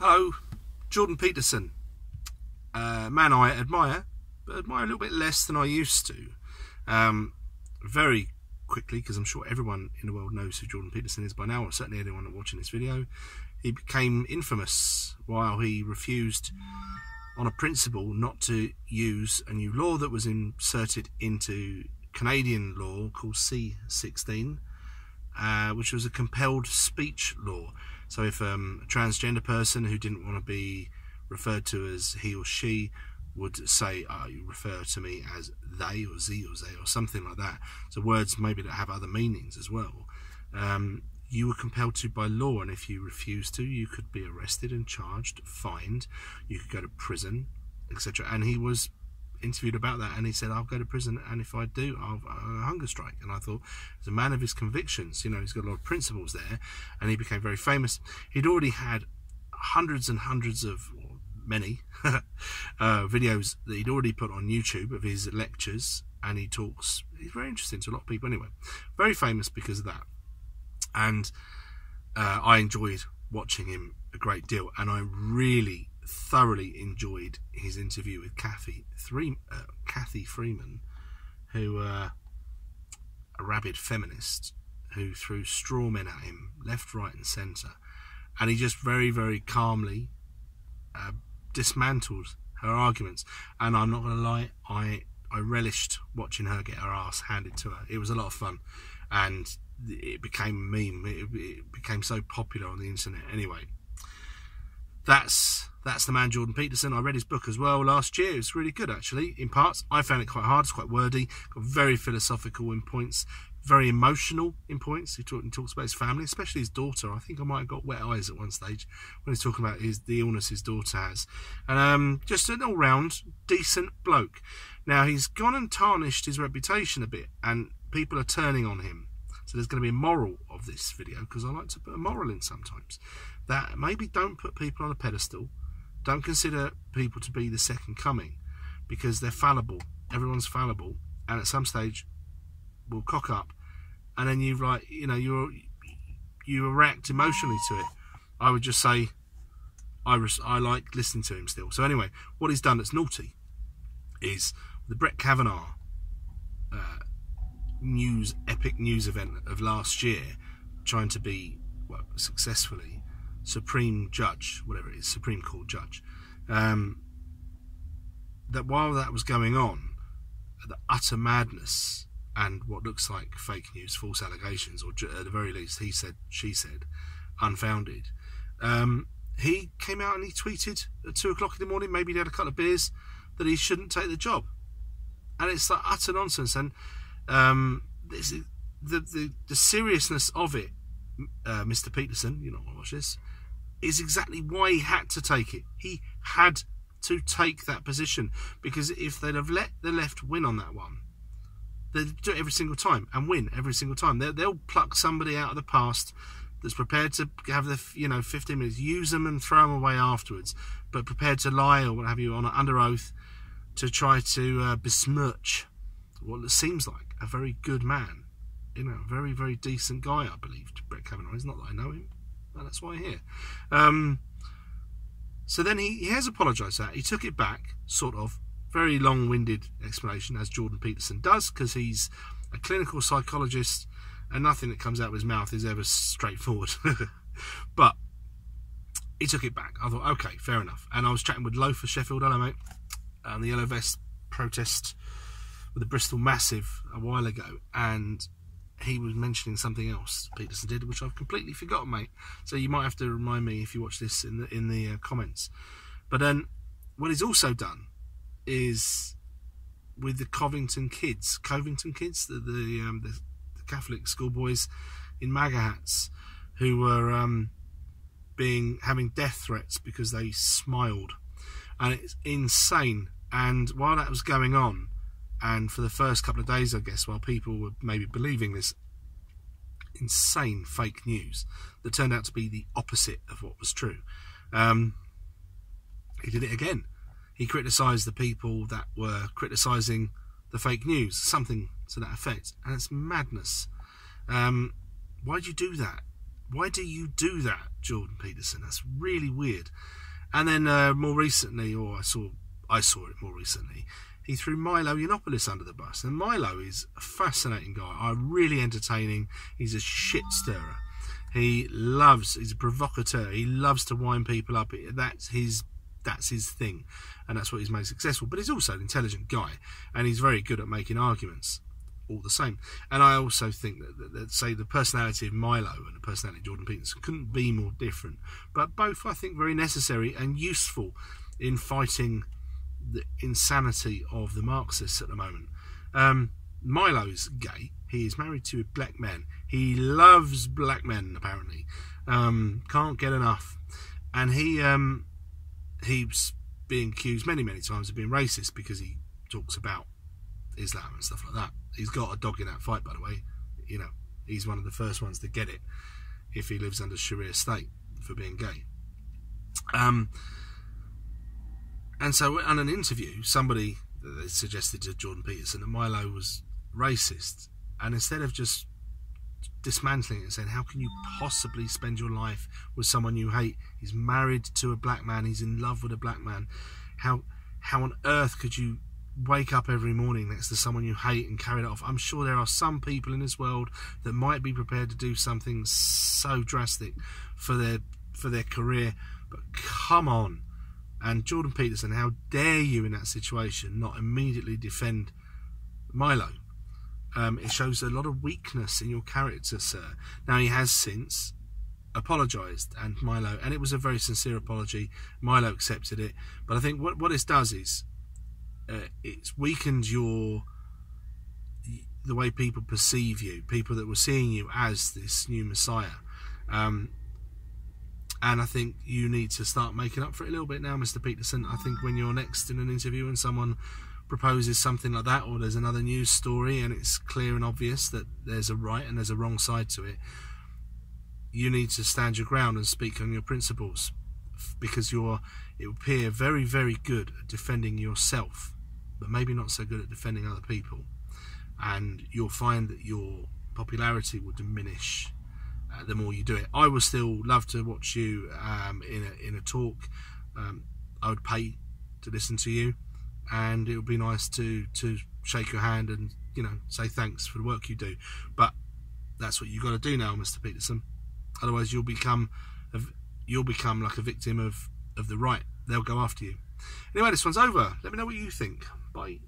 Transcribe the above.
Hello, Jordan Peterson, man I admire, but admire a little bit less than I used to. Very quickly, because I'm sure everyone in the world knows who Jordan Peterson is by now, or certainly anyone watching this video. He became infamous while he refused on a principle not to use a new law that was inserted into Canadian law called C-16, which was a compelled speech law. So if a transgender person who didn't want to be referred to as he or she would say, you refer to me as they or ze or they or something like that, so words maybe that have other meanings as well, you were compelled to by law, and if you refused to, you could be arrested and charged, fined, you could go to prison, etc. And he was interviewed about that, and he said, I'll go to prison, and if I do, I'll hunger strike. And I thought, as a man of his convictions, you know, he's got a lot of principles there, and he became very famous. He'd already had hundreds and hundreds of, or many videos that he'd already put on YouTube of his lectures, and he talks, he's very interesting to a lot of people anyway. Very famous because of that. And I enjoyed watching him a great deal, and I really thoroughly enjoyed his interview with Kathy Freeman, who a rabid feminist who threw straw men at him left, right and centre, and he just very, very calmly dismantled her arguments. And I'm not going to lie, I relished watching her get her ass handed to her. It was a lot of fun, and it became a meme. It became so popular on the internet. Anyway, that's the man Jordan Peterson. I read his book as well last year. It's really good, actually, in parts. I found it quite hard. It's quite wordy, got very philosophical in points, very emotional in points. He talks about his family, especially his daughter. I think I might have got wet eyes at one stage when he's talking about the illness his daughter has. And just an all-round decent bloke. Now, he's gone and tarnished his reputation a bit, and people are turning on him. So there's going to be a moral of this video, because I like to put a moral in sometimes. That maybe don't put people on a pedestal. Don't consider people to be the second coming, because they're fallible. Everyone's fallible, and at some stage will cock up, and then you react emotionally to it. I would just say I like listening to him still. So anyway, what he's done that's naughty is the Brett Kavanaugh epic news event of last year, trying to be, well, successfully Supreme Judge, whatever it is, Supreme Court Judge, that while that was going on, the utter madness and what looks like fake news, false allegations, or at the very least he said, she said, unfounded, he came out and he tweeted at 2 o'clock in the morning, maybe he had a couple of beers, that he shouldn't take the job. And it's like utter nonsense. And the seriousness of it, Mr. Peterson, you know, watch this, is exactly why he had to take it. He had to take that position, because if they'd have let the left win on that one, they'd do it every single time and win every single time. They'll pluck somebody out of the past that's prepared to have the 15 minutes, use them and throw them away afterwards, but prepared to lie or what have you under oath to try to besmirch what seems like a very good man, you know, a very, very decent guy, I believe, Brett Kavanaugh. It's not that I know him, but that's why I'm here. So then he has apologised for that. He took it back, sort of, very long-winded explanation, as Jordan Peterson does, because he's a clinical psychologist and nothing that comes out of his mouth is ever straightforward. But he took it back. I thought, okay, fair enough. And I was chatting with Loaf of Sheffield, hello mate, the Yellow Vest protest with the Bristol Massive a while ago, and he was mentioning something else Peterson did, which I've completely forgotten, mate. So you might have to remind me if you watch this in the comments. But then what he's also done is with the Covington kids, the Catholic schoolboys in MAGA hats, who were having death threats because they smiled, and it's insane. And while that was going on, and for the first couple of days, I guess, while people were maybe believing this insane fake news that turned out to be the opposite of what was true, he did it again. He criticised the people that were criticising the fake news, something to that effect. And it's madness. Why'd you do that? Why do you do that, Jordan Peterson? That's really weird. And then more recently, or I saw it more recently, he threw Milo Yiannopoulos under the bus. And Milo is a fascinating guy, really entertaining. He's a shit stirrer. He's a provocateur. He loves to wind people up. That's his thing, and that's what he's made successful. But he's also an intelligent guy, and he's very good at making arguments all the same. And I also think that say the personality of Milo and the personality of Jordan Peterson couldn't be more different, but both I think very necessary and useful in fighting the insanity of the Marxists at the moment. Milo's gay. He is married to black men. He loves black men, apparently. Can't get enough. And he's being accused many times of being racist because he talks about Islam and stuff like that. He's got a dog in that fight, by the way. You know, he's one of the first ones to get it if he lives under Sharia state for being gay. And so on an interview, somebody suggested to Jordan Peterson that Milo was racist, and instead of just dismantling it and saying, how can you possibly spend your life with someone you hate? He's married to a black man, he's in love with a black man. How on earth could you wake up every morning next to someone you hate and carry it off? I'm sure there are some people in this world that might be prepared to do something so drastic for their career, but come on. And Jordan Peterson, how dare you in that situation not immediately defend Milo? It shows a lot of weakness in your character, sir. Now, he has since apologised, and it was a very sincere apology. Milo accepted it, but I think what this does is it's weakened the way people perceive you, people that were seeing you as this new Messiah. And I think you need to start making up for it a little bit now, Mr. Peterson. I think when you're next in an interview and someone proposes something like that, or there's another news story and it's clear and obvious that there's a right and there's a wrong side to it, you need to stand your ground and speak on your principles, because it will appear very good at defending yourself, but maybe not so good at defending other people. And you'll find that your popularity will diminish the more you do it. I would still love to watch you in a talk. I would pay to listen to you, and it would be nice to shake your hand and, you know, say thanks for the work you do. But that's what you've got to do now, Mr. Peterson. Otherwise, you'll become like a victim of the right. They'll go after you. Anyway, this one's over. Let me know what you think. Bye.